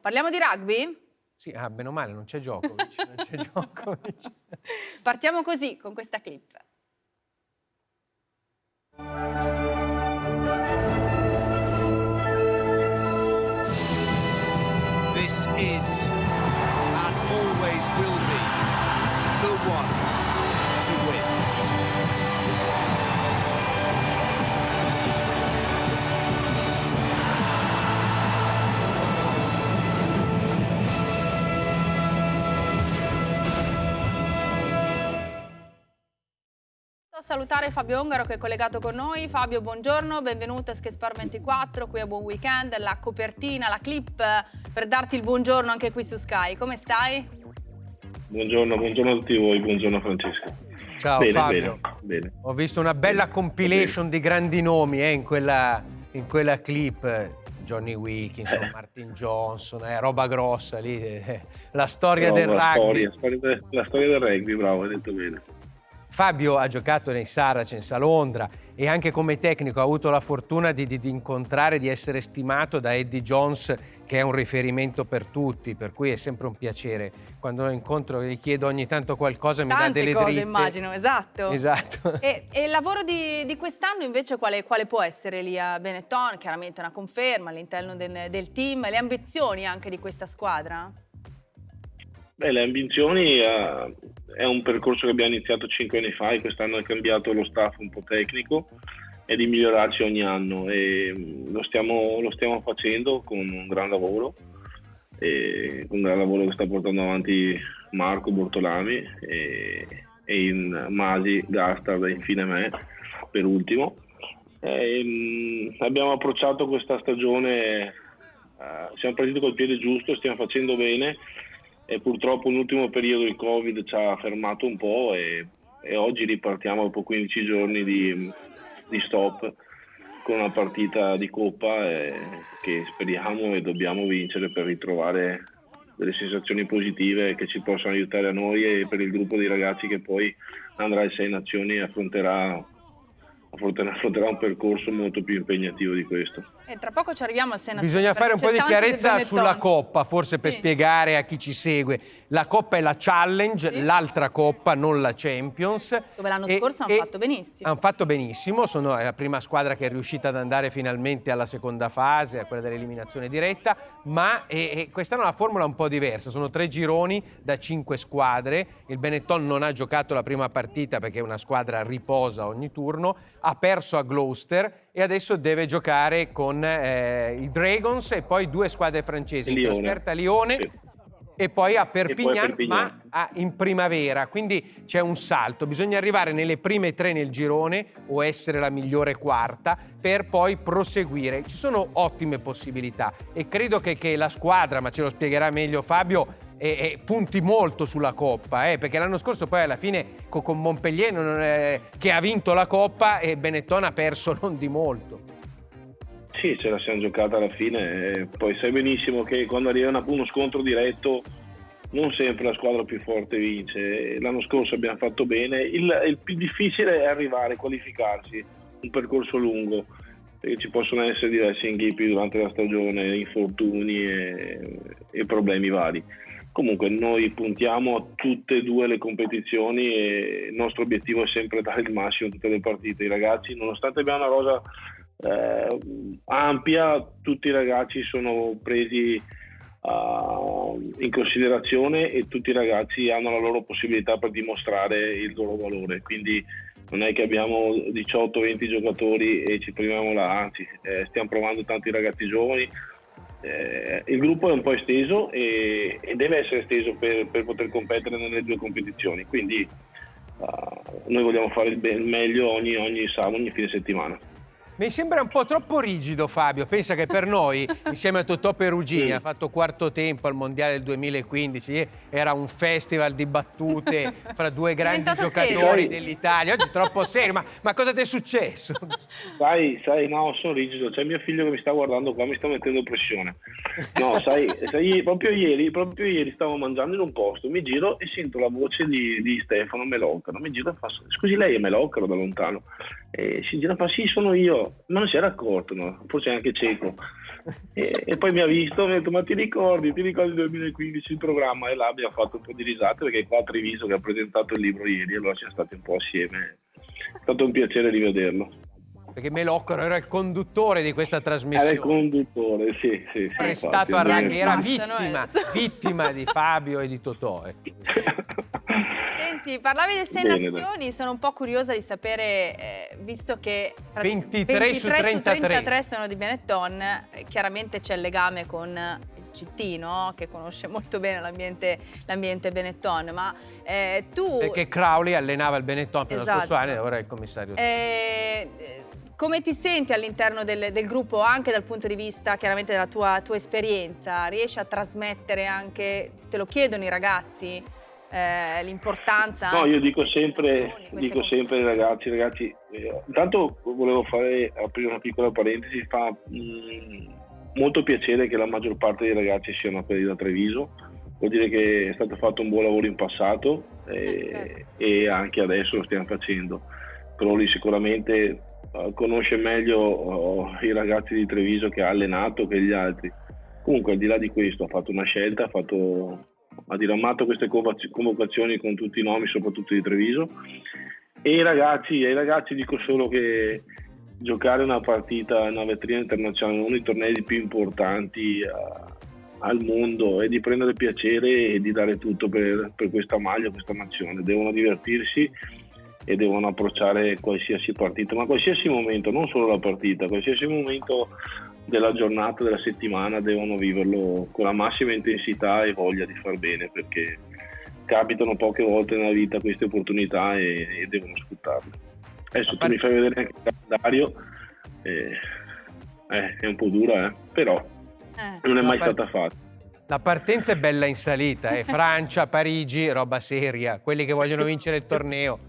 Parliamo di rugby? Sì, bene o male, non c'è Djokovic, non c'è Djokovic. Partiamo così, con questa clip. This is and always will be the one to win. A salutare Fabio Ongaro che è collegato con noi. Fabio, buongiorno, benvenuto a Sky Sport 24, qui a Buon Weekend, la copertina, la clip per darti il buongiorno anche qui su Sky. Come stai? Buongiorno a tutti voi, buongiorno Francesco. Ciao bene, Fabio. Bene. Ho visto una bella compilation di grandi nomi in quella clip. Johnny Wilkinson, Martin Johnson, roba grossa lì, la storia del rugby. La storia del rugby, bravo, hai detto bene. Fabio ha giocato nei Saracens a Londra e anche come tecnico ha avuto la fortuna di incontrare, di essere stimato da Eddie Jones, che è un riferimento per tutti, per cui è sempre un piacere. Quando lo incontro gli chiedo ogni tanto qualcosa, mi dà delle dritte. Immagino, esatto. Esatto. E il lavoro di quest'anno invece quale può essere lì a Benetton? Chiaramente una conferma all'interno del team, le ambizioni anche di questa squadra? Beh, le ambizioni è un percorso che abbiamo iniziato 5 anni fa e quest'anno è cambiato lo staff un po' tecnico e di migliorarci ogni anno e lo stiamo facendo con un gran lavoro che sta portando avanti Marco Bortolami e in Masi, Gastard e infine me per ultimo. Abbiamo approcciato questa stagione, siamo partiti col piede giusto, stiamo facendo bene. E purtroppo l'ultimo periodo il Covid ci ha fermato un po' e oggi ripartiamo dopo 15 giorni di stop con una partita di Coppa che speriamo e dobbiamo vincere per ritrovare delle sensazioni positive che ci possano aiutare a noi e per il gruppo di ragazzi che poi andrà ai 6 Nazioni e affronterà un percorso molto più impegnativo di questo. E tra poco ci arriviamo al 6 Nazioni. Bisogna fare un po' di chiarezza sulla Coppa, forse per spiegare a chi ci segue. La Coppa è la Challenge, l'altra Coppa, non la Champions. Dove l'anno scorso hanno fatto benissimo. Hanno fatto benissimo, è la prima squadra che è riuscita ad andare finalmente alla seconda fase, a quella dell'eliminazione diretta, ma quest'anno la formula è un po' diversa, sono 3 gironi da 5 squadre, il Benetton non ha giocato la prima partita perché una squadra riposa ogni turno, ha perso a Gloucester e adesso deve giocare con i Dragons e poi 2 squadre francesi, in trasferta a Lione e poi a Perpignan, ma in primavera, quindi c'è un salto, bisogna arrivare nelle prime 3 nel girone o essere la migliore quarta per poi proseguire. Ci sono ottime possibilità e credo che la squadra, ma ce lo spiegherà meglio Fabio, punti molto sulla Coppa, perché l'anno scorso poi alla fine con Montpellier che ha vinto la Coppa e Benetton ha perso non di molto. Sì, ce la siamo giocata alla fine, poi sai benissimo che quando arriva uno scontro diretto non sempre la squadra più forte vince. L'anno scorso abbiamo fatto bene, il più difficile è arrivare, qualificarsi, un percorso lungo, perché ci possono essere diversi inghippi durante la stagione, infortuni e problemi vari. Comunque noi puntiamo a tutte e 2 le competizioni e il nostro obiettivo è sempre dare il massimo in tutte le partite. I ragazzi, nonostante abbiamo una rosa ampia, tutti i ragazzi sono presi in considerazione e tutti i ragazzi hanno la loro possibilità per dimostrare il loro valore, quindi non è che abbiamo 18-20 giocatori e ci proviamo là, anzi stiamo provando tanti ragazzi giovani. Il gruppo è un po' esteso e deve essere esteso per poter competere nelle 2 competizioni, quindi noi vogliamo fare il meglio ogni sabato, ogni fine settimana. Mi sembra un po' troppo rigido Fabio, pensa che per noi, insieme a Totò Perugini, ha fatto quarto tempo al Mondiale del 2015, era un festival di battute fra 2 grandi giocatori dell'Italia, oggi è troppo serio, ma cosa ti è successo? Sai, no, sono rigido, c'è mio figlio che mi sta guardando qua, mi sta mettendo pressione. No, sai proprio ieri stavo mangiando in un posto, mi giro e sento la voce di Stefano Melocaro, mi giro e faccio, scusi lei è Melocaro da lontano? E si gira, fa sì, sono io, ma non si era accorto, no? Forse è anche cieco. E poi mi ha visto, mi ha detto, ma ti ricordi il 2015 il programma? E là abbiamo fatto un po' di risate, perché qua a Treviso che ha presentato il libro ieri, allora siamo stati un po' assieme, è stato un piacere rivederlo. Perché Meloccaro era il conduttore di questa Era il trasmissione. conduttore, sì. Prestato a infatti. era Passano, vittima di Fabio e di Totò. Senti, parlavi di 6 Bene, nazioni, sono un po' curiosa di sapere, visto che 23 su 33 sono di Benetton, chiaramente c'è il legame con il CT, no? Che conosce molto bene l'ambiente Benetton, ma tu... Perché Crowley allenava il Benetton fino allo scorso Esatto. anno e ora è il commissario. Come ti senti all'interno del gruppo, anche dal punto di vista chiaramente della tua esperienza? Riesci a trasmettere anche, te lo chiedono i ragazzi, l'importanza? No, io dico sempre ai ragazzi, intanto volevo aprire una piccola parentesi, fa molto piacere che la maggior parte dei ragazzi siano quelli da Treviso, vuol dire che è stato fatto un buon lavoro in passato e anche adesso lo stiamo facendo. Però lì sicuramente conosce meglio i ragazzi di Treviso che ha allenato che gli altri. Comunque al di là di questo ha fatto una scelta, ha diramato queste convocazioni con tutti i nomi, soprattutto di Treviso, e ai ragazzi dico solo che giocare una partita in una vetrina internazionale, uno dei tornei più importanti al mondo, e di prendere piacere e di dare tutto per questa maglia, questa nazione. Devono divertirsi e devono approcciare qualsiasi partita, ma qualsiasi momento, non solo la partita, qualsiasi momento della giornata, della settimana, devono viverlo con la massima intensità e voglia di far bene, perché capitano poche volte nella vita queste opportunità e devono sfruttarle. Adesso tu mi fai vedere anche il calendario, è un po' dura, però non è mai stata fatta. La partenza è bella in salita, Francia, Parigi, roba seria, quelli che vogliono vincere il torneo.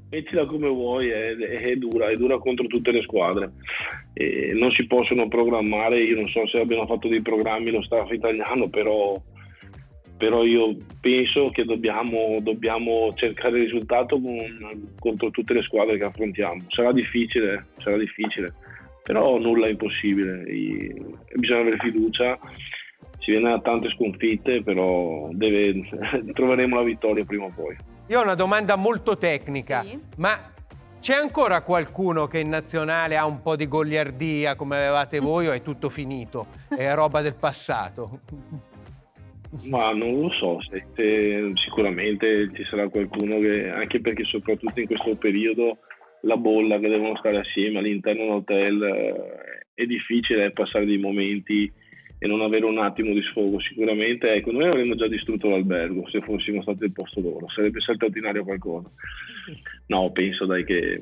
Mettila come vuoi, è dura contro tutte le squadre. Non si possono programmare, io non so se abbiano fatto dei programmi lo staff italiano, però io penso che dobbiamo cercare il risultato contro tutte le squadre che affrontiamo. Sarà difficile, però nulla è impossibile. Bisogna avere fiducia, si viene da tante sconfitte, però troveremo la vittoria prima o poi. Io ho una domanda molto tecnica, Sì. ma c'è ancora qualcuno che in nazionale ha un po' di goliardia come avevate voi, o è tutto finito? È roba del passato? Ma non lo so, sicuramente ci sarà qualcuno che, anche perché soprattutto in questo periodo la bolla, che devono stare assieme all'interno dell'hotel, è difficile passare dei momenti e non avere un attimo di sfogo. Sicuramente, ecco, noi avremmo già distrutto l'albergo se fossimo stati al posto loro, sarebbe saltato in aria qualcosa. No, penso che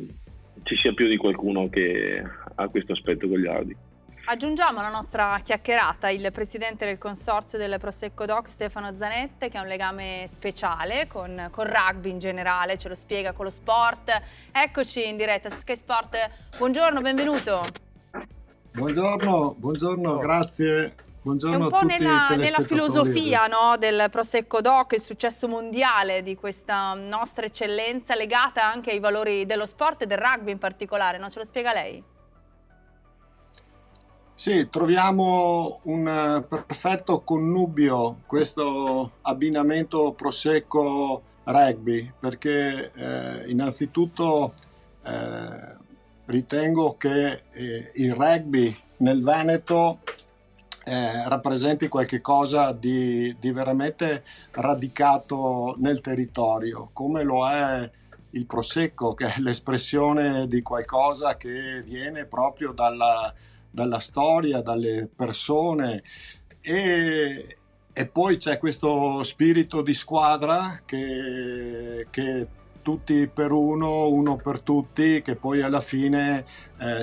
ci sia più di qualcuno che ha questo aspetto goliardi. Aggiungiamo alla nostra chiacchierata il presidente del consorzio del Prosecco Doc, Stefano Zanette, che ha un legame speciale con rugby in generale, ce lo spiega con lo sport. Eccoci in diretta su Sky Sport. Buongiorno, benvenuto. Buongiorno, grazie. Buongiorno È un po' a tutti i telespettatori. nella filosofia, no, del Prosecco Doc, il successo mondiale di questa nostra eccellenza legata anche ai valori dello sport e del rugby in particolare, no? Ce lo spiega lei? Sì, troviamo un perfetto connubio, questo abbinamento Prosecco rugby, perché innanzitutto ritengo che il rugby nel Veneto rappresenti qualche cosa di veramente radicato nel territorio, come lo è il Prosecco, che è l'espressione di qualcosa che viene proprio dalla storia, dalle persone, e poi c'è questo spirito di squadra che tutti per uno per tutti, che poi alla fine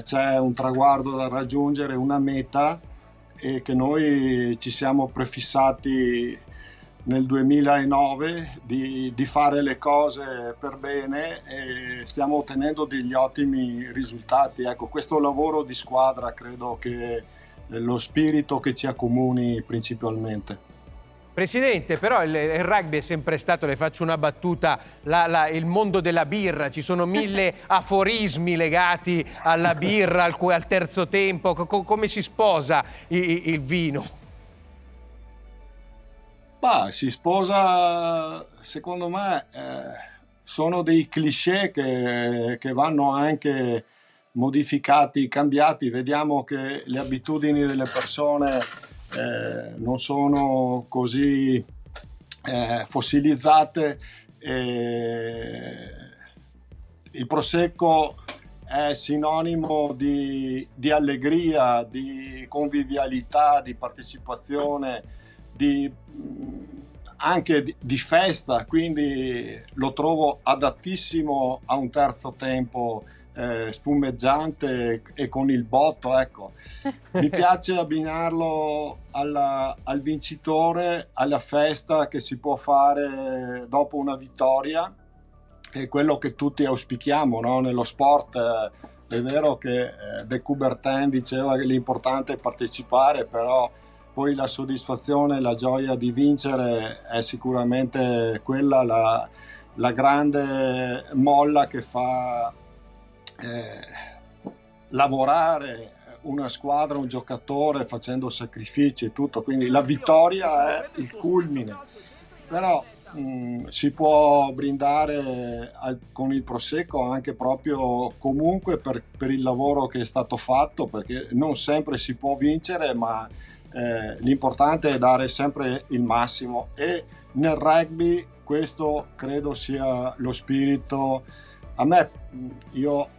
c'è un traguardo da raggiungere, una meta, e che noi ci siamo prefissati nel 2009 di fare le cose per bene, e stiamo ottenendo degli ottimi risultati. Ecco, questo lavoro di squadra credo che è lo spirito che ci accomuni principalmente. Presidente, però il rugby è sempre stato, le faccio una battuta, il mondo della birra, ci sono 1000 aforismi legati alla birra, al terzo tempo, come si sposa il vino? Bah, si sposa, secondo me, sono dei cliché che vanno anche modificati, cambiati. Vediamo che le abitudini delle persone non sono così fossilizzate. Il prosecco è sinonimo di allegria, di convivialità, di partecipazione, anche di festa, quindi lo trovo adattissimo a un terzo tempo spumeggiante e con il botto, ecco. Mi piace abbinarlo al vincitore, alla festa che si può fare dopo una vittoria, è quello che tutti auspichiamo, no? Nello sport è vero che De Coubertin diceva che l'importante è partecipare, però poi la soddisfazione, la gioia di vincere è sicuramente quella la grande molla che fa lavorare una squadra, un giocatore facendo sacrifici e tutto, quindi la vittoria è il culmine, però si può brindare con il prosecco anche proprio comunque per il lavoro che è stato fatto, perché non sempre si può vincere, ma l'importante è dare sempre il massimo, e nel rugby questo credo sia lo spirito. A me, io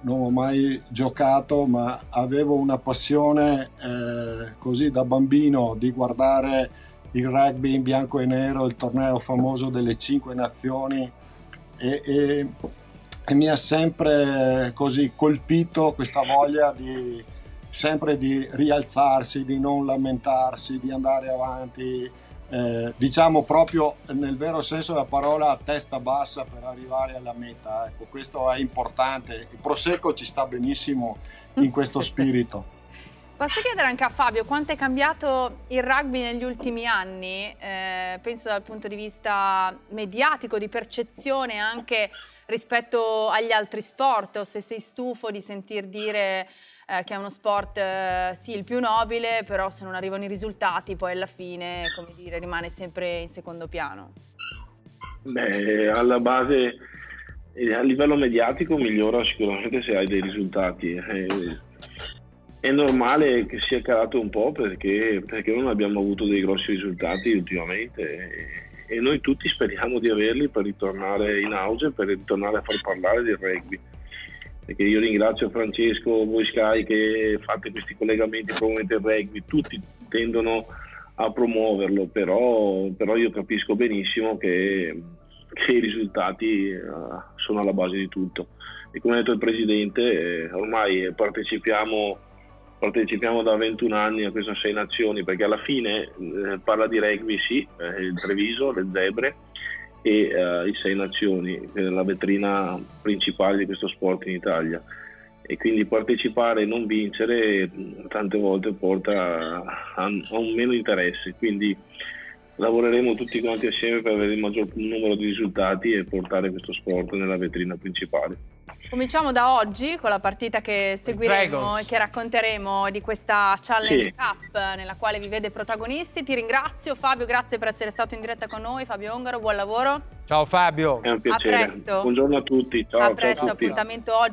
non ho mai giocato, ma avevo una passione così da bambino di guardare il rugby in bianco e nero, il torneo famoso delle 5 nazioni, e mi ha sempre così colpito questa voglia sempre di rialzarsi, di non lamentarsi, di andare avanti, diciamo proprio nel vero senso della parola, a testa bassa per arrivare alla meta. Ecco, questo è importante. Il prosecco ci sta benissimo in questo spirito. Posso chiedere anche a Fabio quanto è cambiato il rugby negli ultimi anni? Penso dal punto di vista mediatico, di percezione anche rispetto agli altri sport, o se sei stufo di sentir dire che è uno sport sì il più nobile, però se non arrivano i risultati poi alla fine, come dire, rimane sempre in secondo piano. Beh, alla base, a livello mediatico migliora sicuramente se hai dei risultati. È normale che sia calato un po' perché non abbiamo avuto dei grossi risultati ultimamente, e noi tutti speriamo di averli per ritornare in auge, per ritornare a far parlare del rugby. Perché io ringrazio Francesco, voi Sky, che fate questi collegamenti, promuovete il rugby, tutti tendono a promuoverlo, però io capisco benissimo che i risultati sono alla base di tutto. E come ha detto il Presidente, ormai partecipiamo da 21 anni a queste 6 nazioni, perché alla fine parla di rugby, sì, il Treviso, le Zebre e i 6 nazioni, la vetrina principale di questo sport in Italia, e quindi partecipare e non vincere tante volte porta a un meno interesse, quindi lavoreremo tutti quanti assieme per avere il maggior numero di risultati e portare questo sport nella vetrina principale. Cominciamo da oggi con la partita che seguiremo e che racconteremo di questa Challenge Cup nella quale vi vede protagonisti. Ti ringrazio Fabio, grazie per essere stato in diretta con noi. Fabio Ongaro, buon lavoro. Ciao Fabio. È un piacere. A presto. Buongiorno a tutti. Ciao, a presto, ciao a tutti. appuntamento oggi.